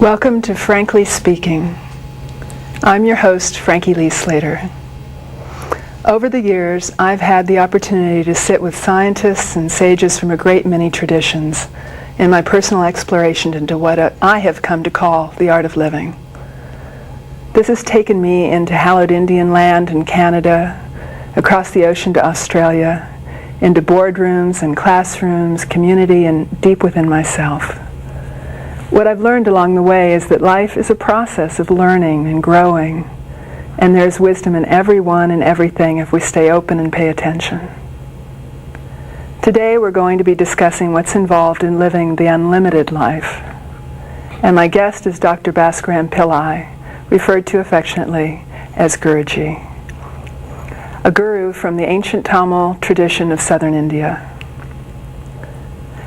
Welcome to Frankly Speaking. I'm your host, Frankie Lee Slater. Over the years, I've had the opportunity to sit with scientists and sages from a great many traditions in my personal exploration into what I have come to call the art of living. This has taken me into hallowed Indian land and Canada, across the ocean to Australia, into boardrooms and classrooms, community, and deep within myself. What I've learned along the way is that life is a process of learning and growing, and there's wisdom in everyone and everything if we stay open and pay attention. Today we're going to be discussing what's involved in living the unlimited life, and my guest is Dr. Baskaran Pillai, referred to affectionately as Guruji, a guru from the ancient Tamil tradition of southern India.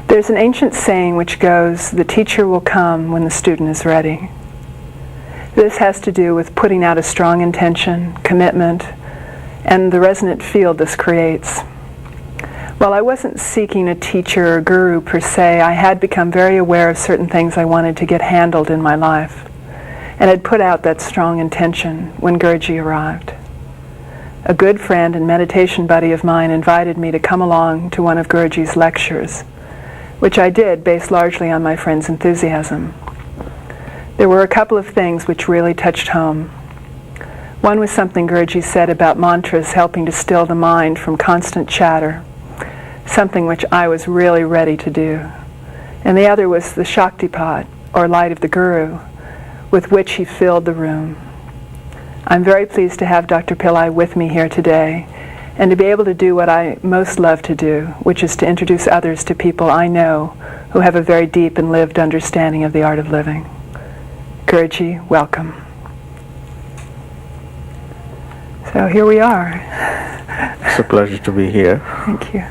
There's an ancient saying which goes, "The teacher will come when the student is ready." This has to do with putting out a strong intention, commitment, and the resonant field this creates. While I wasn't seeking a teacher or guru per se, I had become very aware of certain things I wanted to get handled in my life, and had put out that strong intention when Guruji arrived. A good friend and meditation buddy of mine invited me to come along to one of Guruji's lectures, which I did based largely on my friend's enthusiasm. There were a couple of things which really touched home. One was something Guruji said about mantras helping to still the mind from constant chatter, something which I was really ready to do. And the other was the Shaktipat, or light of the Guru, with which he filled the room. I'm very pleased to have Dr. Pillai with me here today, and to be able to do what I most love to do, which is to introduce others to people I know who have a very deep and lived understanding of the art of living. Guruji, welcome. So here we are. It's a pleasure to be here. Thank you.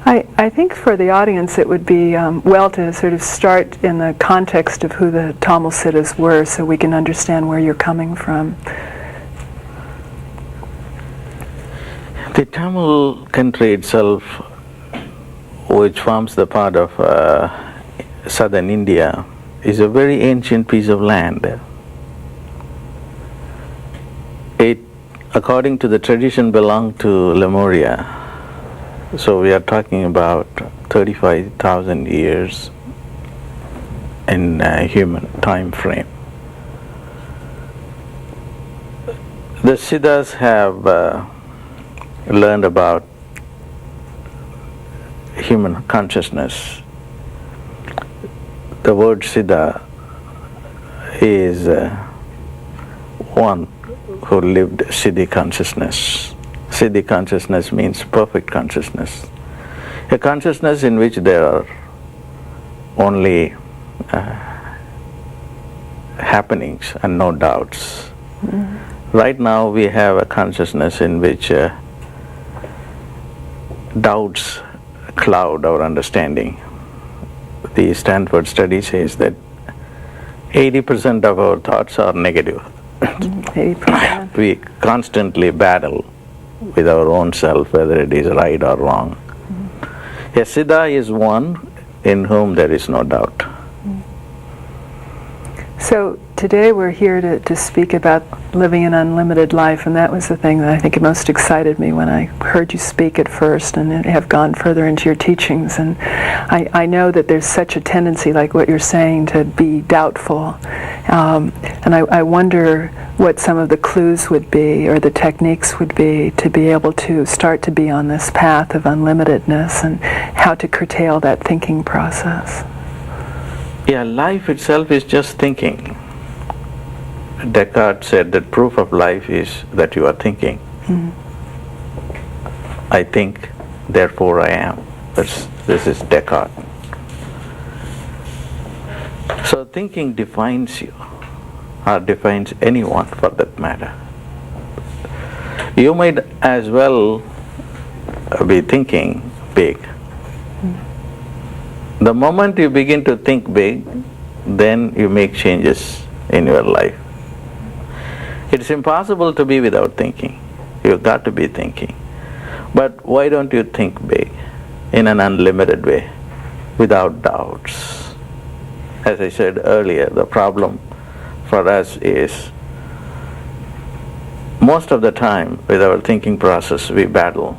I think for the audience it would be well to sort of start in the context of who the Tamil Siddhas were so we can understand where you're coming from. The Tamil country itself, which forms the part of southern India, is a very ancient piece of land. It, according to the tradition, belonged to Lemuria. So we are talking about 35,000 years in human time frame. The Siddhas have learned about human consciousness. The word Siddha is one who lived Siddhi consciousness. Siddhi consciousness means perfect consciousness. A consciousness in which there are only happenings and no doubts. Mm-hmm. Right now we have a consciousness in which doubts cloud our understanding. The Stanford study says that 80% of our thoughts are negative. 80%. We constantly battle with our own self, whether it is right or wrong. Mm-hmm. A Siddha is one in whom there is no doubt. Mm-hmm. So today we're here to speak about living an unlimited life, and that was the thing that I think most excited me when I heard you speak at first and have gone further into your teachings. And I know that there's such a tendency, like what you're saying, to be doubtful. And I wonder what some of the clues would be, or the techniques would be, to be able to start to be on this path of unlimitedness, and how to curtail that thinking process. Yeah, life itself is just thinking. Descartes said that proof of life is that you are thinking. I think, therefore I am. This is Descartes. So thinking defines you, or defines anyone for that matter. You might as well be thinking big. The moment you begin to think big, then you make changes in your life. It's impossible to be without thinking. You've got to be thinking. But why don't you think big, in an unlimited way, without doubts? As I said earlier, the problem for us is most of the time with our thinking process we battle.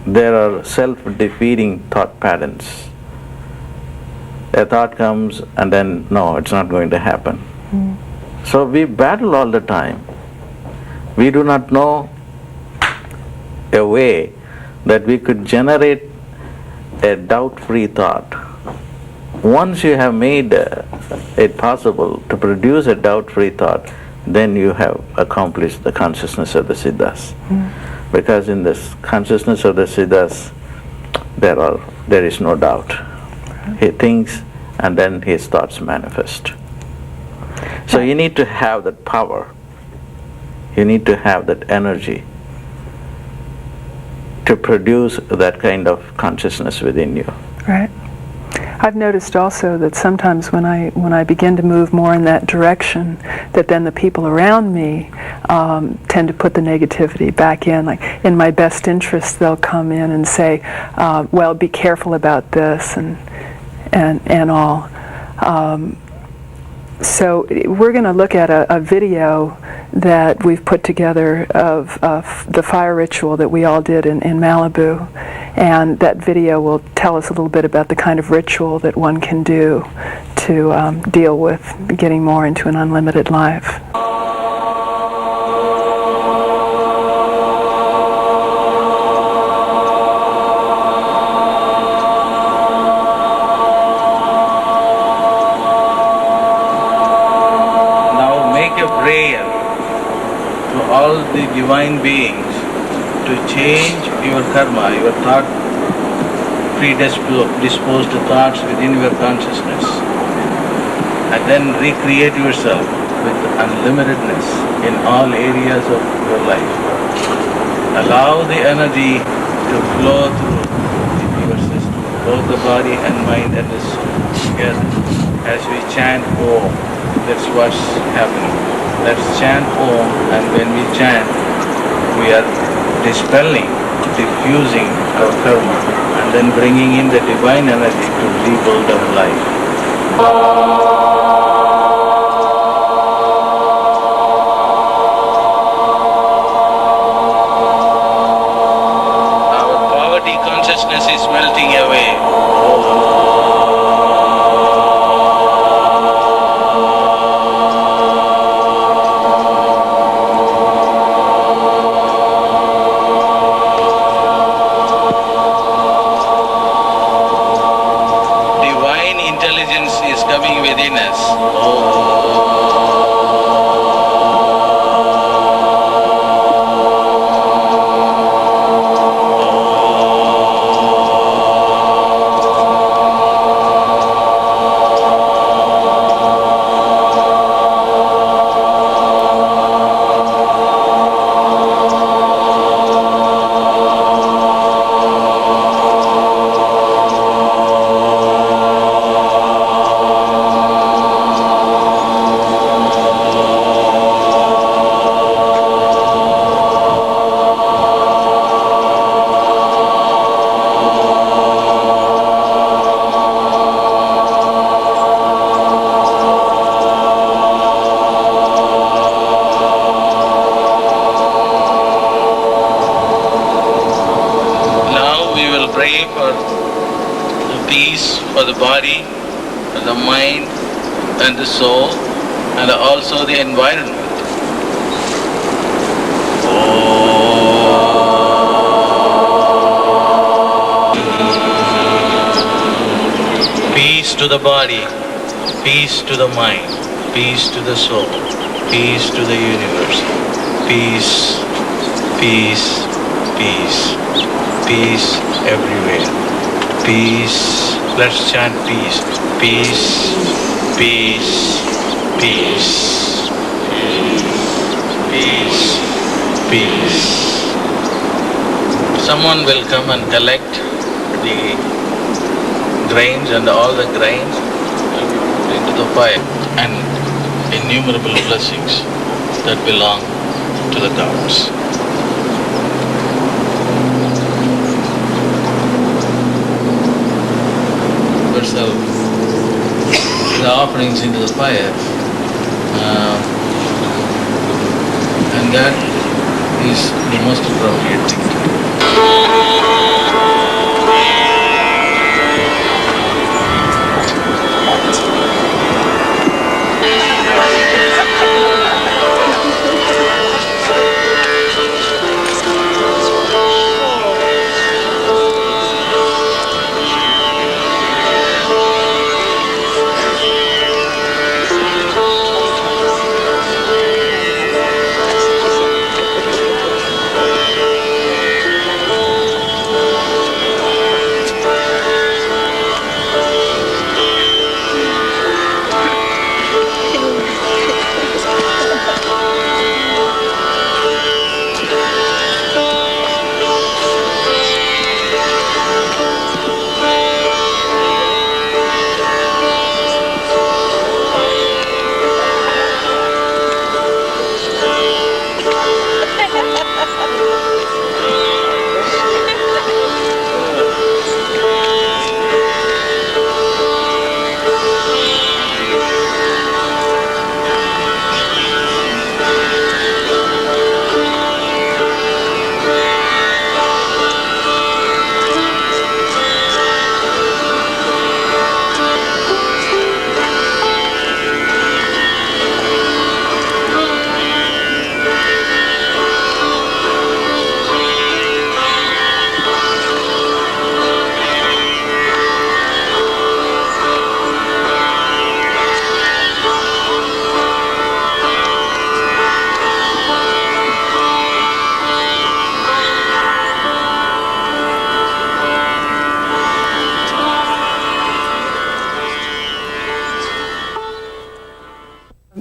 There are self-defeating thought patterns. A thought comes and then, no, it's not going to happen. So we battle all the time. We do not know a way that we could generate a doubt-free thought. Once you have made it possible to produce a doubt-free thought, then you have accomplished the consciousness of the Siddhas. Because in this consciousness of the Siddhas, there is no doubt. He thinks and then his thoughts manifest. So you need to have that power. You need to have that energy to produce that kind of consciousness within you. Right. I've noticed also that sometimes when I begin to move more in that direction, that then the people around me tend to put the negativity back in. Like in my best interest, they'll come in and say, "Well, be careful about this," and all. So we're going to look at a video that we've put together of the fire ritual that we all did in Malibu. And that video will tell us a little bit about the kind of ritual that one can do to deal with getting more into an unlimited life. Now make a prayer to all the divine beings to change your karma, your thought, predisposed thoughts within your consciousness, and then recreate yourself with unlimitedness in all areas of your life. Allow the energy to flow through your system, both the body and mind and the soul together. As we chant Om, that's what's happening. Let's chant Om, and when we chant, we are dispelling, diffusing our karma, and then bringing in the divine energy to rebuild our life. Our poverty consciousness is melting away. Coming within us. Peace for the body, for the mind and the soul, and also the environment. Peace to the body, peace to the mind, peace to the soul, peace to the universe, peace, peace, peace, peace everywhere, peace. Let's chant peace, peace, peace, peace, peace, peace. Someone will come and collect the grains, and all the grains will be put into the fire, and innumerable blessings that belong to the gods. So the offerings into the fire, and that is the most appropriate thing to do.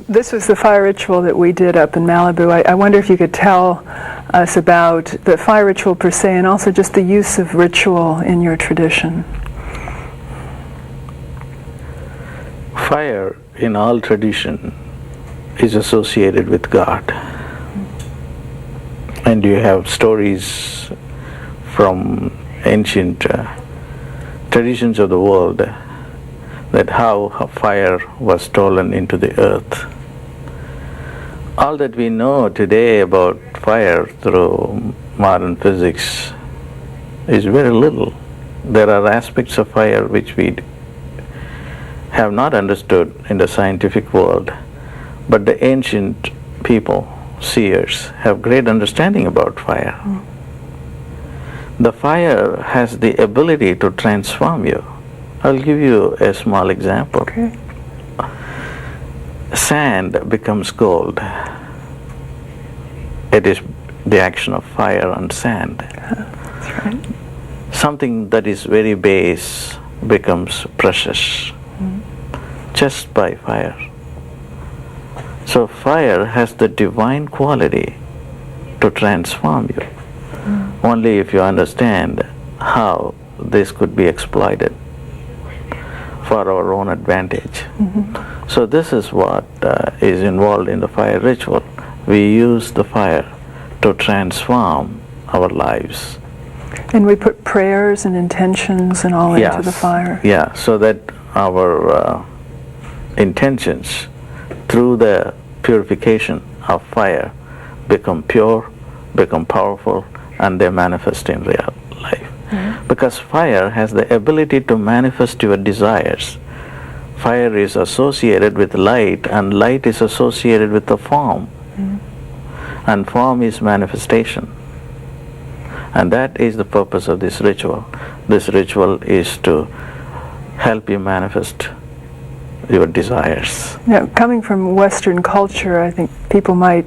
This was the fire ritual that we did up in Malibu. I wonder if you could tell us about the fire ritual per se, and also just the use of ritual in your tradition. Fire in all tradition is associated with God. And you have stories from ancient traditions of the world that how fire was stolen into the earth. All that we know today about fire through modern physics is very little. There are aspects of fire which we have not understood in the scientific world, but the ancient people, seers, have great understanding about fire. The fire has the ability to transform you. I'll give you a small example. Okay. Sand becomes gold. It is the action of fire on sand. That's right. Something that is very base becomes precious just by fire. So fire has the divine quality to transform you. Only if you understand how this could be exploited for our own advantage. So this is what is involved in the fire ritual. We use the fire to transform our lives. And we put prayers and intentions and all into the fire. Yeah, so that our intentions through the purification of fire become pure, become powerful, and they manifest in real life. Because fire has the ability to manifest your desires. Fire is associated with light, and light is associated with the form. And form is manifestation. And that is the purpose of this ritual. This ritual is to help you manifest your desires. Now, coming from Western culture, I think people might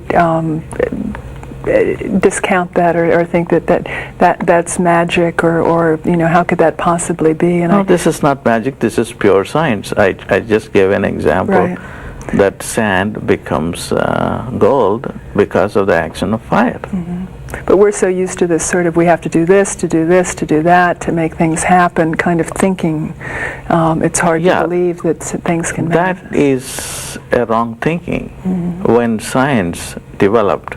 discount that or think that's magic or how could that possibly be? And no, this is not magic. This is pure science. I just gave an example. Right. That sand becomes gold because of the action of fire. Mm-hmm. But we're so used to this sort of we have to do this, to do this, to do that, to make things happen kind of thinking. It's hard to believe that things can manifest. That is a wrong thinking. Mm-hmm. When science developed,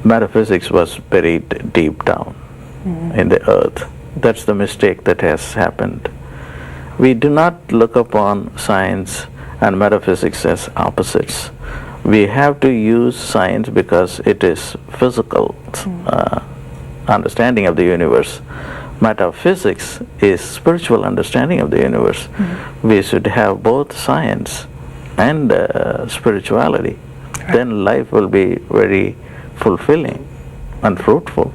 metaphysics was buried deep down in the earth. That's the mistake that has happened. We do not look upon science and metaphysics as opposites. We have to use science because it is physical understanding of the universe. Metaphysics is spiritual understanding of the universe. We should have both science and spirituality. Right. Then life will be very fulfilling and fruitful.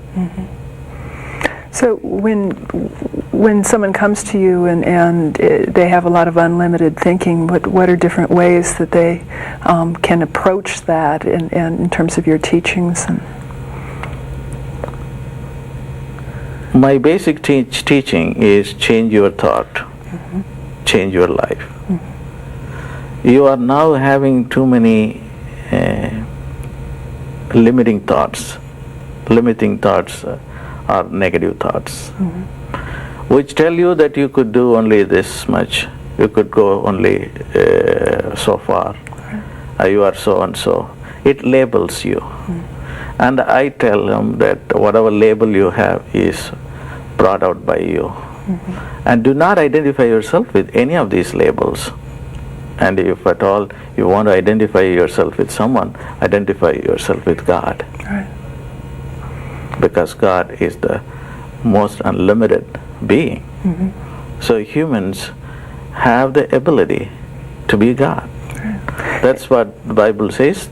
So when someone comes to you and they have a lot of unlimited thinking, what are different ways that they can approach that in terms of your teachings? My basic teaching is change your thought, change your life. You are now having too many limiting thoughts. Limiting thoughts are negative thoughts, which tell you that you could do only this much, you could go only so far, you are so and so. It labels you. And I tell them that whatever label you have is brought out by you. And do not identify yourself with any of these labels. And if at all you want to identify yourself with someone, identify yourself with God. Right. Because God is the most unlimited being. So humans have the ability to be God. Right. That's what the Bible says,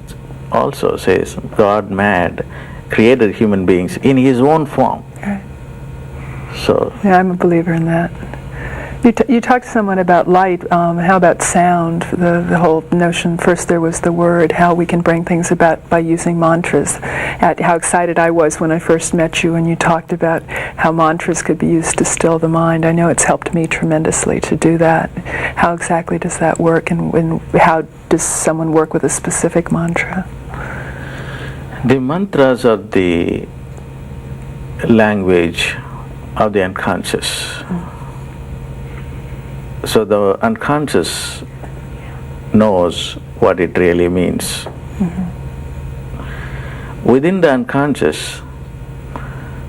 also says, God mad created human beings in his own form. Right. So yeah, I'm a believer in that. You talked to someone about light. How about sound? The whole notion. First, there was the word. How we can bring things about by using mantras. How excited I was when I first met you, and you talked about how mantras could be used to still the mind. I know it's helped me tremendously to do that. How exactly does that work, and how does someone work with a specific mantra? The mantras are the language of the unconscious. So the unconscious knows what it really means. Within the unconscious,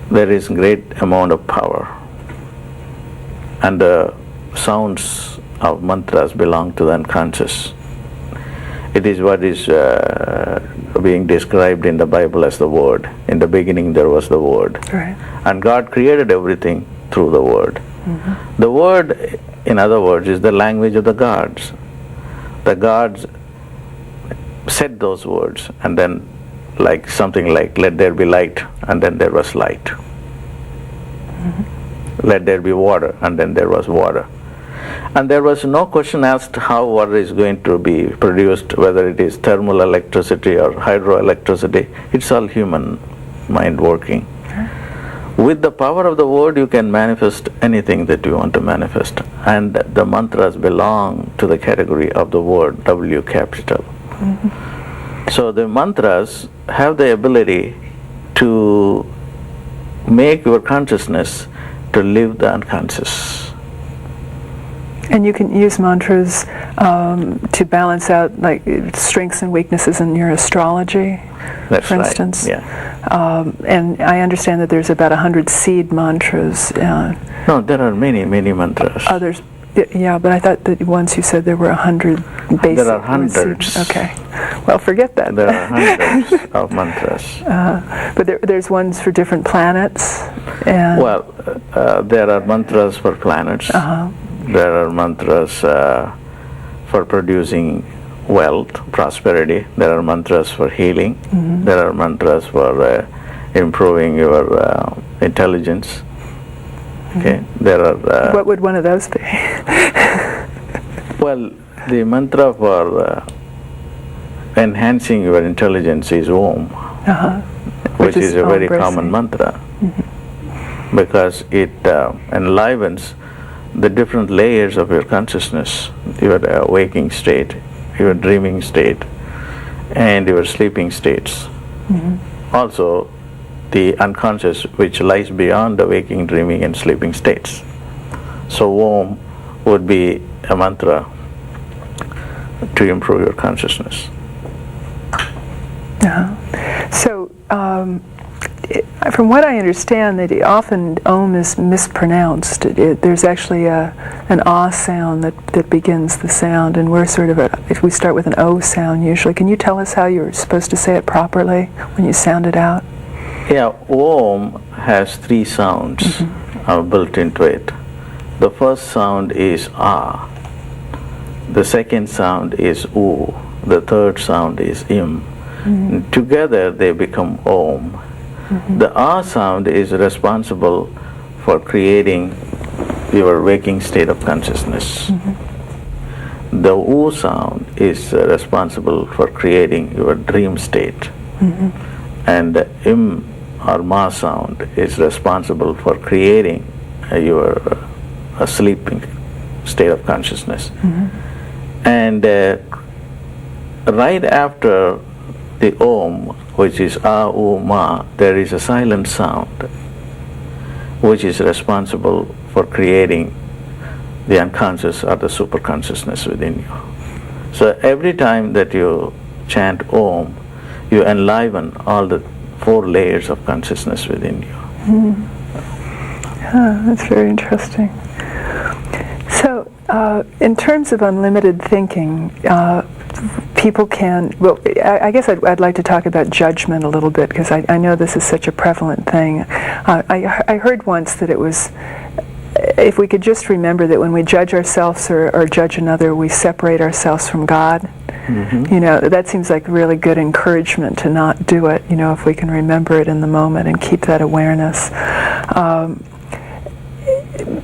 there is great amount of power. And the sounds of mantras belong to the unconscious. It is what is being described in the Bible as the Word. In the beginning there was the Word. Right. And God created everything through the Word. The Word, in other words, is the language of the gods. The gods said those words, and then like something like, let there be light, and then there was light. Let there be water, and then there was water. And there was no question asked how water is going to be produced, whether it is thermal electricity or hydroelectricity. It's all human mind working. With the power of the word, you can manifest anything that you want to manifest. And the mantras belong to the category of the word, W capital. So the mantras have the ability to make your consciousness to live the unconscious. And you can use mantras to balance out like strengths and weaknesses in your astrology, That's for right. instance. Yeah. And I understand that there's about 100 seed mantras. No, there are many mantras. Others, yeah, but I thought that once you said there were 100 basic. There are hundreds. Okay, well, forget that. There are hundreds of mantras. But there's ones for different planets. And Well, there are mantras for planets. There are mantras for producing wealth, prosperity. There are mantras for healing. There are mantras for improving your intelligence. Okay, there are. what would one of those be? Well, The mantra for enhancing your intelligence is Om, which is a very common mantra, because it enlivens the different layers of your consciousness, your waking state, your dreaming state, and your sleeping states. Also, the unconscious, which lies beyond the waking, dreaming, and sleeping states. So Om would be a mantra to improve your consciousness. So, from what I understand, that often Om is mispronounced. There's actually an Ah sound that begins the sound, and we're sort of if we start with an O sound usually. Can you tell us how you're supposed to say it properly when you sound it out? Yeah, Om has three sounds built into it. The first sound is Ah. The second sound is U. The third sound is Im. Together they become Om. The Ah sound is responsible for creating your waking state of consciousness. The U sound is responsible for creating your dream state. And the Im or Ma sound is responsible for creating your sleeping state of consciousness. And right after the Om, which is Ah, U, Ma, there is a silent sound which is responsible for creating the unconscious or the superconsciousness within you. So every time that you chant Om, you enliven all the four layers of consciousness within you. That's very interesting. So, in terms of unlimited thinking, people can, well, I guess I'd like to talk about judgment a little bit, because I know this is such a prevalent thing. I heard once that it was, if we could just remember that when we judge ourselves or judge another, we separate ourselves from God. You know, that seems like really good encouragement to not do it, you know, if we can remember it in the moment and keep that awareness.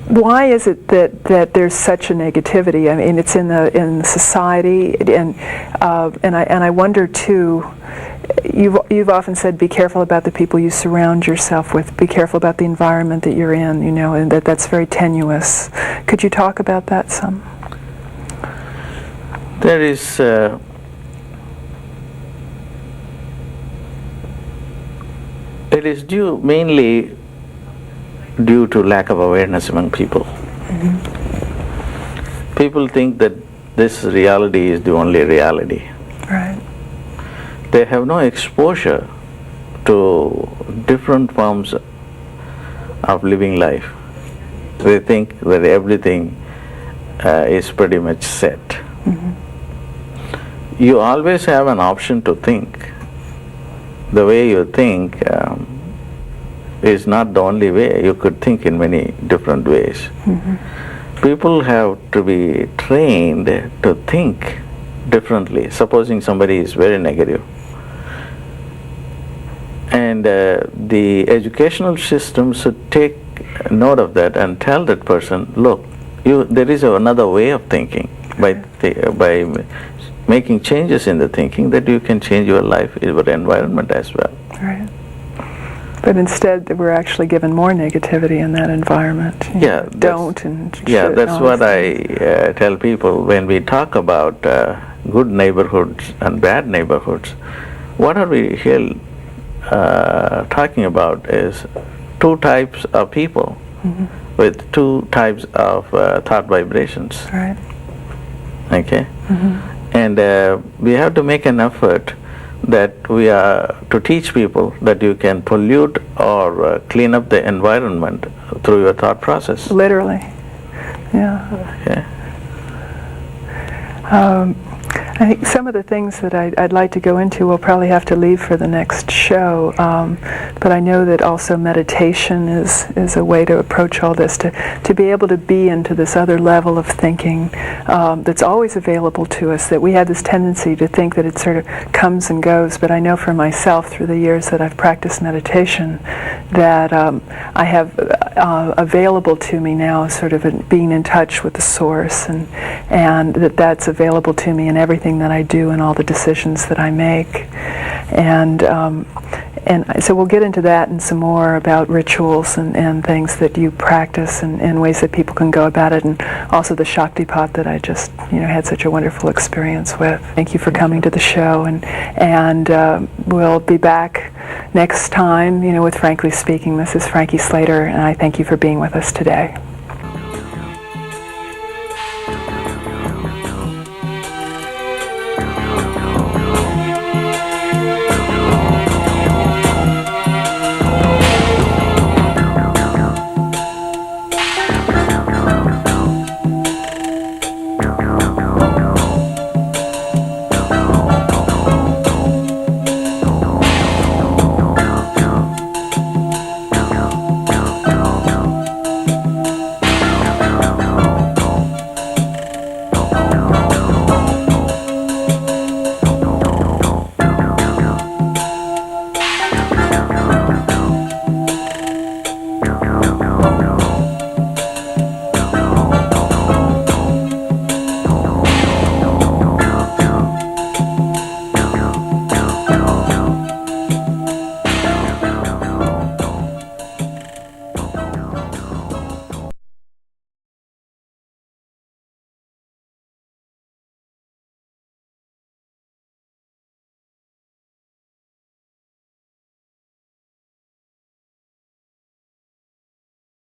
Why is it that there's such a negativity? I mean, it's in the society, and I wonder too. You've often said, be careful about the people you surround yourself with. Be careful about the environment that you're in. You know, and that's very tenuous. Could you talk about that some? There is it is mainly due to lack of awareness among people. People think that this reality is the only reality. Right. They have no exposure to different forms of living life. They think that everything is pretty much set. You always have an option to think. The way you think is not the only way. You could think in many different ways. People have to be trained to think differently. Supposing somebody is very negative, and the educational system should take note of that and tell that person, look, there is another way of thinking. By making changes in the thinking, that you can change your life, your environment as well. Right. But instead, we're actually given more negativity in that environment. Yeah, don't and should. Yeah, that's what I tell people when we talk about good neighborhoods and bad neighborhoods. What are we here talking about is two types of people with two types of thought vibrations. Right. Okay? And we have to make an effort that we are to teach people that you can pollute or clean up the environment through your thought process. Literally. Yeah. Okay. I think some of the things that I'd like to go into we'll probably have to leave for the next show, but I know that also meditation is a way to approach all this, to be able to be into this other level of thinking that's always available to us, that we have this tendency to think that it sort of comes and goes, but I know for myself through the years that I've practiced meditation that I have available to me now, sort of being in touch with the source, and that's available to me in everything that I do and all the decisions that I make. And so we'll get into that and some more about rituals and things that you practice and ways that people can go about it, and also the Shaktipat that I just had such a wonderful experience with. Thank you for coming to the show, and we'll be back next time with Frankly Speaking. This is Frankie Slater, and I thank you for being with us today.